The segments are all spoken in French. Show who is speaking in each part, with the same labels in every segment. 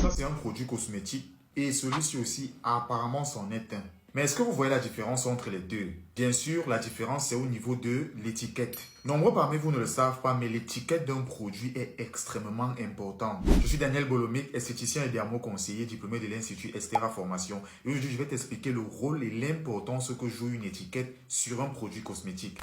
Speaker 1: ça c'est un produit cosmétique et celui-ci aussi apparemment c'en est un. Mais est-ce que vous voyez la différence entre les deux? Bien sûr, la différence c'est au niveau de l'étiquette. Nombreux parmi vous ne le savent pas, mais l'étiquette d'un produit est extrêmement importante. Je suis Daniel Bolomic, esthéticien et dermo-conseiller diplômé de l'Institut Estera Formation. Et aujourd'hui, je vais t'expliquer le rôle et l'importance que joue une étiquette sur un produit cosmétique.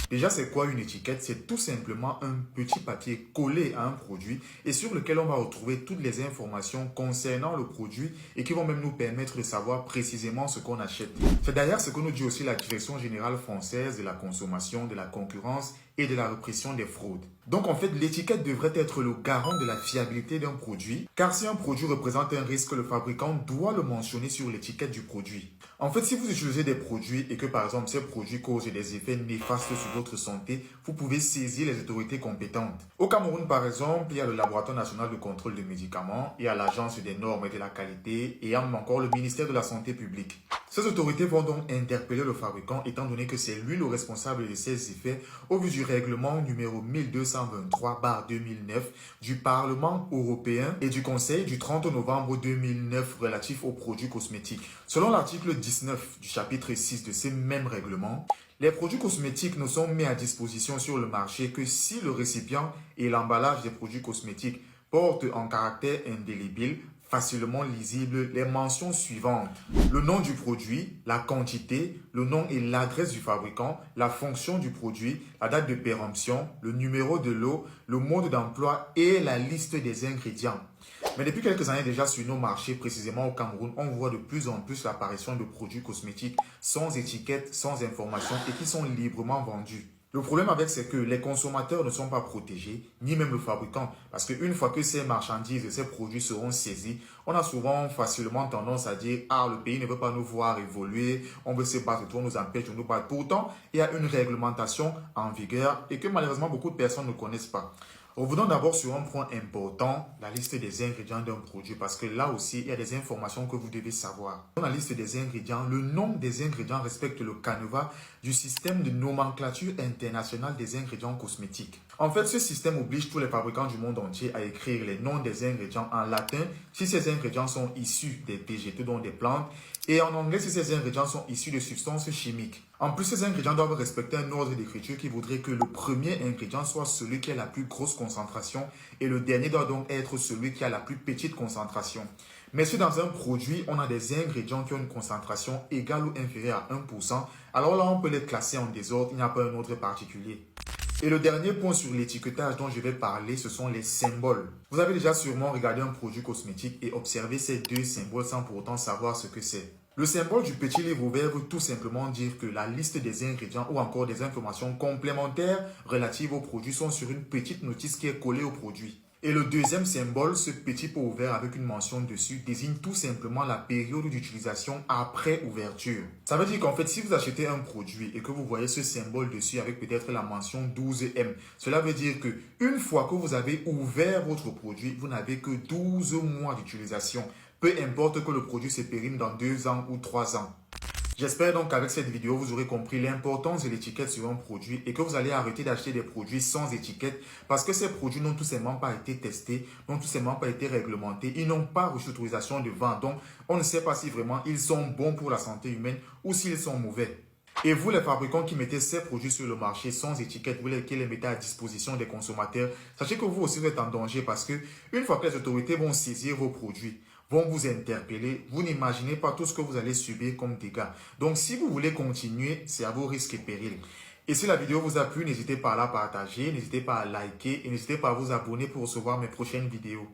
Speaker 1: Déjà, c'est quoi une étiquette? C'est tout simplement un petit papier collé à un produit et sur lequel on va retrouver toutes les informations concernant le produit et qui vont même nous permettre de savoir précisément ce qu'on achète. C'est d'ailleurs ce que nous dit aussi la Direction générale française de la consommation, de la concurrence et de la répression des fraudes. Donc en fait, l'étiquette devrait être le garant de la fiabilité d'un produit, car si un produit représente un risque, le fabricant doit le mentionner sur l'étiquette du produit. En fait, si vous utilisez des produits et que par exemple ces produits causent des effets néfastes sur votre santé, vous pouvez saisir les autorités compétentes. Au Cameroun par exemple, il y a le Laboratoire national de contrôle des médicaments, il y a l'Agence des normes et de la qualité et il y a même encore le ministère de la santé publique. Ces autorités vont donc interpeller le fabricant étant donné que c'est lui le responsable de ces effets au vu du règlement numéro 1223/2009 du Parlement européen et du Conseil du 30 novembre 2009 relatif aux produits cosmétiques. Selon l'article 19 du chapitre 6 de ces mêmes règlements, les produits cosmétiques ne sont mis à disposition sur le marché que si le récipient et l'emballage des produits cosmétiques portent en caractère indélébile facilement lisible les mentions suivantes: le nom du produit, la quantité, le nom et l'adresse du fabricant, la fonction du produit, la date de péremption, le numéro de lot, le mode d'emploi et la liste des ingrédients. Mais depuis quelques années déjà sur nos marchés, précisément au Cameroun, on voit de plus en plus l'apparition de produits cosmétiques sans étiquette, sans information et qui sont librement vendus. Le problème avec c'est que les consommateurs ne sont pas protégés, ni même le fabricant. Parce qu'une fois que ces marchandises et ces produits seront saisis, on a souvent facilement tendance à dire « Ah, le pays ne veut pas nous voir évoluer, on veut se battre, tout, on nous empêche de nous battre. » Pourtant, il y a une réglementation en vigueur et que malheureusement beaucoup de personnes ne connaissent pas. Revenons d'abord sur un point important, la liste des ingrédients d'un produit, parce que là aussi, il y a des informations que vous devez savoir. Dans la liste des ingrédients, le nom des ingrédients respecte le canevas du système de nomenclature internationale des ingrédients cosmétiques. En fait, ce système oblige tous les fabricants du monde entier à écrire les noms des ingrédients en latin si ces ingrédients sont issus des végétaux, dont des plantes, et en anglais si ces ingrédients sont issus de substances chimiques. En plus, ces ingrédients doivent respecter un ordre d'écriture qui voudrait que le premier ingrédient soit celui qui a la plus grosse concentration et le dernier doit donc être celui qui a la plus petite concentration. Mais si dans un produit, on a des ingrédients qui ont une concentration égale ou inférieure à 1%, alors là, on peut les classer en désordre, il n'y a pas un ordre particulier. Et le dernier point sur l'étiquetage dont je vais parler, ce sont les symboles. Vous avez déjà sûrement regardé un produit cosmétique et observé ces deux symboles sans pour autant savoir ce que c'est. Le symbole du petit livre ouvert veut tout simplement dire que la liste des ingrédients ou encore des informations complémentaires relatives au produit sont sur une petite notice qui est collée au produit. Et le deuxième symbole, ce petit pot ouvert avec une mention dessus, désigne tout simplement la période d'utilisation après ouverture. Ça veut dire qu'en fait, si vous achetez un produit et que vous voyez ce symbole dessus avec peut-être la mention 12M, cela veut dire que une fois que vous avez ouvert votre produit, vous n'avez que 12 mois d'utilisation. Peu importe que le produit se périme dans 2 ans ou 3 ans. J'espère donc qu'avec cette vidéo, vous aurez compris l'importance de l'étiquette sur un produit et que vous allez arrêter d'acheter des produits sans étiquette parce que ces produits n'ont tout simplement pas été testés, n'ont tout simplement pas été réglementés, ils n'ont pas reçu l'autorisation de vente. Donc, on ne sait pas si vraiment ils sont bons pour la santé humaine ou s'ils sont mauvais. Et vous, les fabricants qui mettez ces produits sur le marché sans étiquette, vous qui les mettez à disposition des consommateurs, sachez que vous aussi vous êtes en danger parce que une fois que les autorités vont saisir vos produits, vont vous interpeller, vous n'imaginez pas tout ce que vous allez subir comme dégâts. Donc, si vous voulez continuer, c'est à vos risques et périls. Et si la vidéo vous a plu, n'hésitez pas à la partager, n'hésitez pas à liker et n'hésitez pas à vous abonner pour recevoir mes prochaines vidéos.